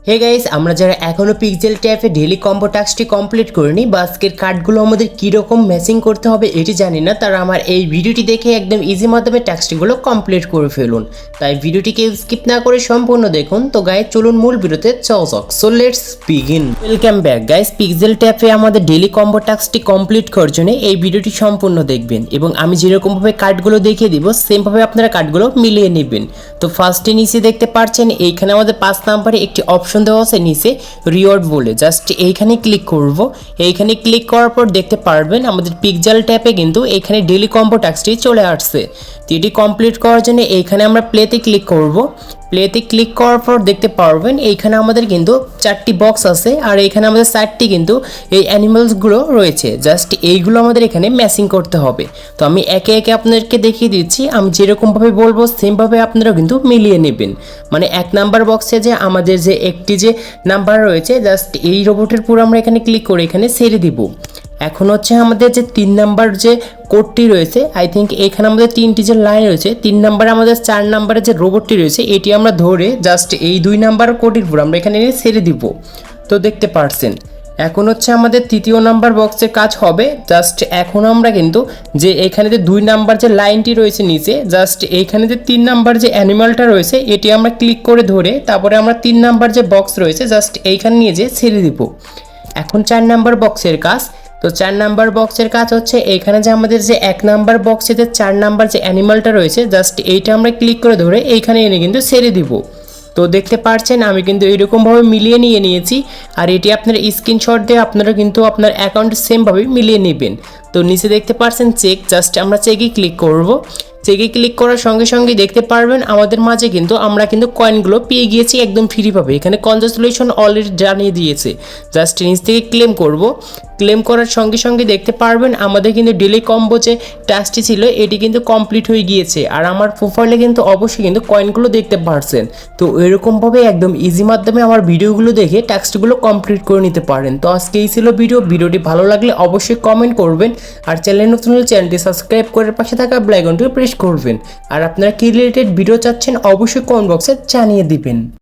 Hey guys, আমরা যারা এখনো পিক্সেল ট্যাপে ডেইলি কম্বো টাস্কটি কমপ্লিট করিনি বা আজকের কার্ডগুলো আমাদের কীরকম ম্যাচিং করতে হবে এটি জানি না, তারা আমার এই ভিডিওটি দেখে একদম ইজি মাধ্যমে টাস্কটিগুলো কমপ্লিট করে ফেলুন। তাই ভিডিওটিকে স্কিপ না করে সম্পূর্ণ দেখুন। তো গাইস চলুন মূল ভিডিওতে যাক। So let's begin. Welcome back guys, pixel ট্যাপে আমাদের ডেইলি কম্বো টাস্কটি কমপ্লিট করার জন্য এই ভিডিওটি সম্পূর্ণ দেখবেন এবং আমি যেরকমভাবে কার্ডগুলো দেখিয়ে দিব সেমভাবে আপনারা কার্ডগুলো মিলিয়ে নেবেন। তো ফার্স্টে নিচে দেখতে পাচ্ছেন এইখানে আমাদের 5 নম্বরে একটি অপশন দেওয়া আছে নিচে রিওয়ার্ড বলে, জাস্ট এইখানে ক্লিক করব। এইখানে ক্লিক করার পর দেখতে পারবেন আমাদের পিক্সেল ট্যাপে কিন্তু এখানে ডেইলি কম্বো টাস্কটি চলে আসছে। তো এটি কমপ্লিট করার জন্য এইখানে আমরা প্লেতে ক্লিক করব। প্লেতে ক্লিক করার পর দেখতে পারবেন এইখানে আমাদের কিন্তু 4টি বক্স আছে আর এইখানে আমাদের 4টি কিন্তু এই অ্যানিমালসগুলো রয়েছে। জাস্ট এইগুলো আমাদের এখানে ম্যাচিং করতে হবে। তো আমি একে একে আপনাদেরকে দেখিয়ে দিচ্ছি, আমি যেরকমভাবে বলবো সেমভাবে আপনারা কিন্তু মিলিয়ে নেবেন। মানে 1 নাম্বার বক্সে যে আমাদের যে একটি যে নাম্বার রয়েছে, জাস্ট এই রোবটের পুরো আমরা এখানে ক্লিক করে এখানে ছেড়ে দিব। এখন হচ্ছে আমাদের যে 3 নাম্বার যে কোডটি রয়েছে, আই থিঙ্ক এখানে আমাদের 3টি যে লাইন রয়েছে, 3 নাম্বারে আমাদের 4 নাম্বারে যে রোবটটি রয়েছে এটি আমরা ধরে জাস্ট এই 2 নাম্বার কোডটির উপর আমরা এখানে ছেড়ে দিব। তো দেখতে পারছেন এখন হচ্ছে আমাদের 3য় নাম্বার বক্সের কাজ হবে। জাস্ট এখন আমরা কিন্তু যে এখানে যে 2 নাম্বার যে লাইনটি রয়েছে নিচে, জাস্ট এইখানে যে 3 নাম্বার যে অ্যানিমালটা রয়েছে এটি আমরা ক্লিক করে ধরে তারপরে আমরা 3 নাম্বার যে বক্স রয়েছে জাস্ট এইখানে নিয়ে যে ছেড়ে দিব। এখন 4 নাম্বার বক্সের কাজ। তো 4 নাম্বার বক্সের কাজ হচ্ছে এইখানে যে আমাদের যে 1 নাম্বার বক্সে যে 4 নাম্বার যে অ্যানিমালটা রয়েছে জাস্ট এইটা আমরা ক্লিক করে ধরে এইখানে এনে কিন্তু ছেড়ে দিব। তো দেখতে পাচ্ছেন আমি কিন্তু এরকমভাবে মিলিয়ে নিয়েছি আর এটি আপনার স্ক্রিনশট দিয়ে আপনারা কিন্তু আপনার অ্যাকাউন্ট সেমভাবে মিলিয়ে নেবেন। তো নিচে দেখতে পাচ্ছেন চেক, জাস্ট আমরা চেকে ক্লিক করব। চেকে ক্লিক করার সঙ্গে সঙ্গে দেখতে পারবেন আমাদের মাঝে কিন্তু আমরা কিন্তু কয়েনগুলো পেয়ে গিয়েছি একদম ফ্রিভাবে। এখানে কনগ্রাচুলেশন অলরেডি জানিয়ে দিয়েছে। জাস্ট নিচ থেকে ক্লেম করব। ক্লেম করার সঙ্গে সঙ্গে দেখতে পারবেন আমাদের কিন্তু ডেইলি কম্বো যে টাস্কটি ছিল এটি কিন্তু কমপ্লিট হয়ে গিয়েছে আর আমার প্রোফাইলে কিন্তু অবশ্যই কিন্তু কয়েনগুলো দেখতে পারছেন। তো এরকমভাবে একদম ইজি মাধ্যমে আমার ভিডিওগুলো দেখে টাস্কগুলো কমপ্লিট করে নিতে পারেন। তো আজকে এই ছিল ভিডিওটি ভালো লাগলে অবশ্যই কমেন্ট করবেন আর চ্যানেল নতুন হলে চ্যানেলটি সাবস্ক্রাইব করে পাশে থাকা বেল আইকনটি প্রেস করবেন। আর আপনারা কি রিলেটেড ভিডিও চাচ্ছেন অবশ্যই কমেন্ট বক্সে জানিয়ে দিবেন।